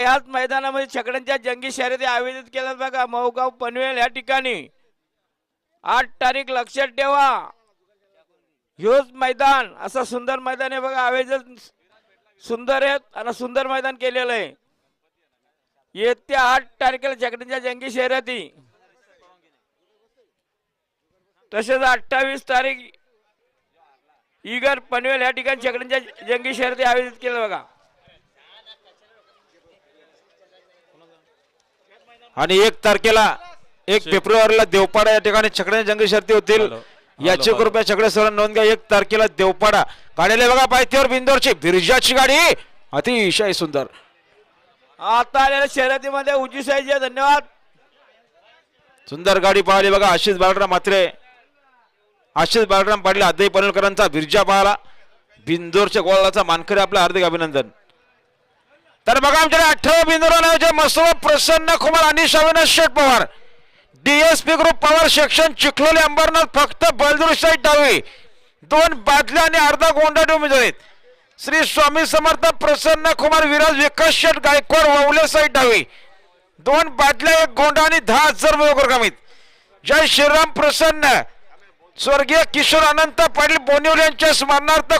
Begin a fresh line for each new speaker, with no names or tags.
याच मैदानामध्ये छकड्यांच्या जंगी शर्यती आयोजित केल्यात बघा मौगाव पनवेल या ठिकाणी 8 तारीख लक्षात ठेवा। ह्योच मैदान असं सुंदर मैदान आहे बघा आयोजन सुंदर आहे आणि सुंदर मैदान केलेलं आहे। येत्या 8 तारखेला छकड्यांच्या जंगी शर्यती तसेच 28 तारीख ईगर पनवेल या ठिकाणी छकड्यांच्या जंगी शर्यती आयोजित केल्या बघा।
आणि 1 तारखेला 1 फेब्रुवारीला देवपाडा या ठिकाणी छकड्यांच्या जंगी शर्यती होतील। याची कृपया छकडे सर नोंद घ्या। 1 तारखेला देवपाडा गाडीला बघा पायथ्यावर बिंदोरची बिरजाची गाडी अतिशय सुंदर।
आता आलेल्या शर्यतीमध्ये उजी साईज धन्यवाद।
सुंदर गाडी पाहिली बघा आशिष बालराम मात्रे आशिष बालराम पाटील आदई पनवेलकरांचा बिरजा पाहला बिंदोरच्या गोळाचा मानकरी आपलं हार्दिक अभिनंदन। तर बघा आमच्या 18 बिंदोर मसोबा Prasanna Kumar Anish Avinash Sheth Pawar DSP group Pawar section Chikhloli Ambernath फक्त बलदूर साईड डावी 2 बादल्या आणि अर्धा गोंडा उमेदवार आहेत। श्री स्वामी समर्थ प्रसन्न कुमार विराज विकास शेठ गायकवाड वावले साईड डावी 2 बादल्या 1 गोंडा आणि 10,000 वयोगर्गामित। जय श्रीराम प्रसन्न स्वर्गीय किशोर अनंत पाटील बोनिवले यांच्या स्मरणार्थ